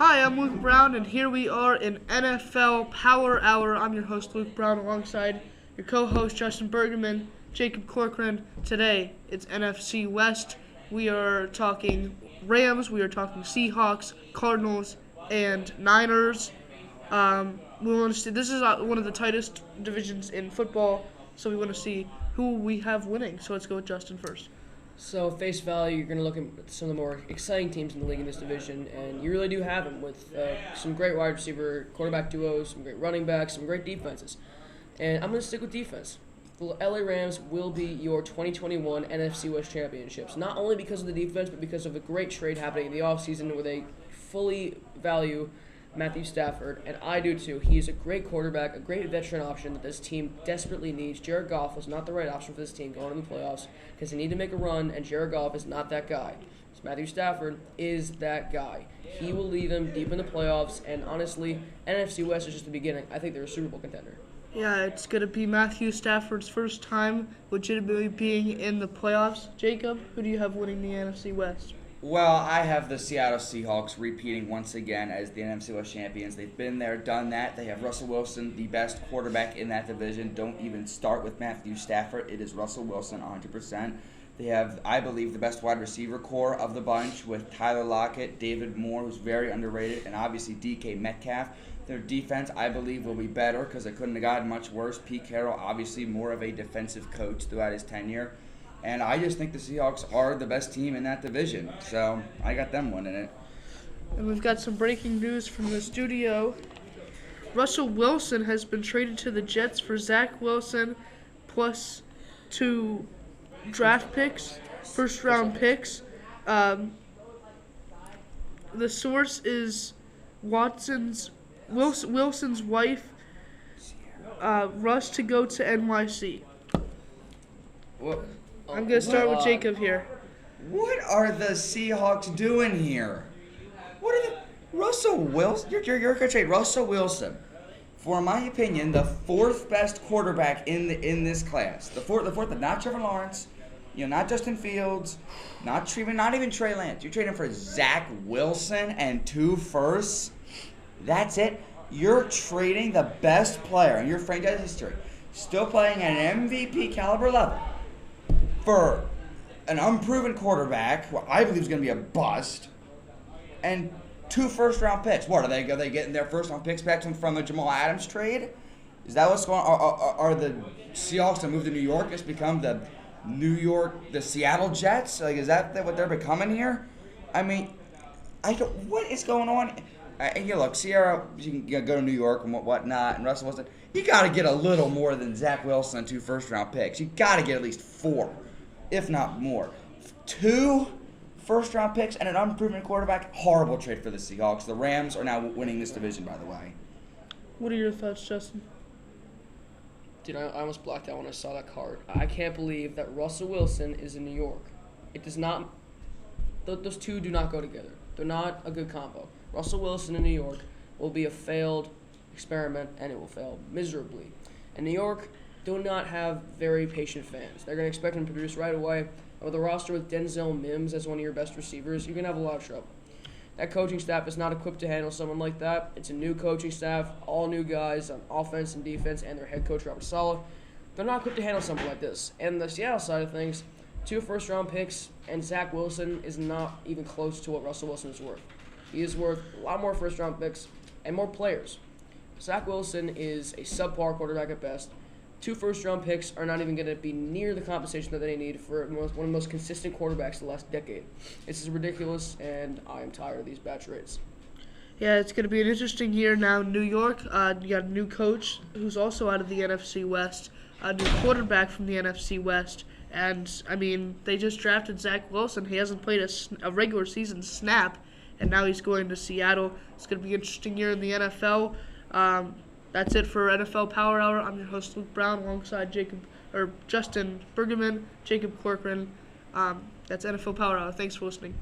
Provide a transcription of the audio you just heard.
Hi, I'm Luke Brown, and here we are in NFL Power Hour. I'm your host, Luke Brown, alongside your co-host, Justin Bergman, Jacob Corcoran. Today, it's NFC West. We are talking Rams, we are talking Seahawks, Cardinals, and Niners. We want to see. This is one of the tightest divisions in football, so we want to see who we have winning. So let's go with Justin first. So, face value, you're going to look at some of the more exciting teams in the league in this division, and you really do have them with some great wide receiver, quarterback duos, some great running backs, some great defenses. And I'm going to stick with defense. The LA Rams will be your 2021 NFC West Championships, not only because of the defense, but because of a great trade happening in the offseason where they fully value Matthew Stafford, and I do too. He's a great quarterback, a great veteran option that this team desperately needs. Jared Goff was not the right option for this team going in the playoffs because they need to make a run, and Jared Goff is not that guy. So Matthew Stafford is that guy. He will lead them deep in the playoffs, and honestly, NFC West is just the beginning. I think they're a Super Bowl contender. Yeah, it's going to be Matthew Stafford's first time legitimately being in the playoffs. Jacob, who do you have winning the NFC West? Well, I have the Seattle Seahawks repeating once again as the NFC West champions. They've been there, done that. They have Russell Wilson, the best quarterback in that division. Don't even start with Matthew Stafford. It is Russell Wilson 100%. They have, I believe, the best wide receiver core of the bunch with Tyler Lockett, David Moore, who's very underrated, and obviously DK Metcalf. Their defense, I believe, will be better because it couldn't have gotten much worse. Pete Carroll, obviously more of a defensive coach throughout his tenure. And I just think the Seahawks are the best team in that division. So I got them winning it. And we've got some breaking news from the studio. Russell Wilson has been traded to the Jets for Zach Wilson plus 2 draft picks, first-round picks. The source is Wilson's wife, Russ to go to NYC. What? I'm going to start with Jacob here. What are the Seahawks doing here? What are the Russell Wilson? You're going to trade Russell Wilson for, in my opinion, the 4th best quarterback in this class. The fourth, not Trevor Lawrence, not Justin Fields, not even Trey Lance. You're trading for Zach Wilson and 2 firsts. That's it. You're trading the best player in your franchise history, still playing at an MVP caliber level, for an unproven quarterback, who I believe is going to be a bust, and 2 first-round picks. What, are they getting their first-round picks back from the Jamal Adams trade? Is that what's going on? Are the Seahawks to move to New York just become the Seattle Jets? Like, is that what they're becoming here? I mean, what is going on? Look, Sierra, you can go to New York and whatnot, and Russell Wilson, you got to get a little more than Zach Wilson and 2 first-round picks. You got to get at least 4. If not more. 2 first-round picks and an unproven quarterback. Horrible trade for the Seahawks. The Rams are now winning this division, by the way. What are your thoughts, Justin? Dude, I almost blacked out when I saw that card. I can't believe that Russell Wilson is in New York. It does not – those two do not go together. They're not a good combo. Russell Wilson in New York will be a failed experiment, and it will fail miserably. In New York – do not have very patient fans. They're going to expect him to produce right away. And with a roster with Denzel Mims as one of your best receivers, you're going to have a lot of trouble. That coaching staff is not equipped to handle someone like that. It's a new coaching staff, all new guys on offense and defense, and their head coach, Robert Saleh. They're not equipped to handle something like this. And the Seattle side of things, 2 first-round picks, and Zach Wilson is not even close to what Russell Wilson is worth. He is worth a lot more first-round picks and more players. Zach Wilson is a subpar quarterback at best. 2 first-round picks are not even going to be near the compensation that they need for one of the most consistent quarterbacks the last decade. This is ridiculous, and I am tired of these bad trades. Yeah, it's going to be an interesting year now in New York. You got a new coach who's also out of the NFC West, a new quarterback from the NFC West, and, I mean, they just drafted Zach Wilson. He hasn't played a regular season snap, and now he's going to Seattle. It's going to be an interesting year in the NFL. That's it for NFL Power Hour. I'm your host, Luke Brown, alongside Justin Bergman, Jacob Corcoran. That's NFL Power Hour. Thanks for listening.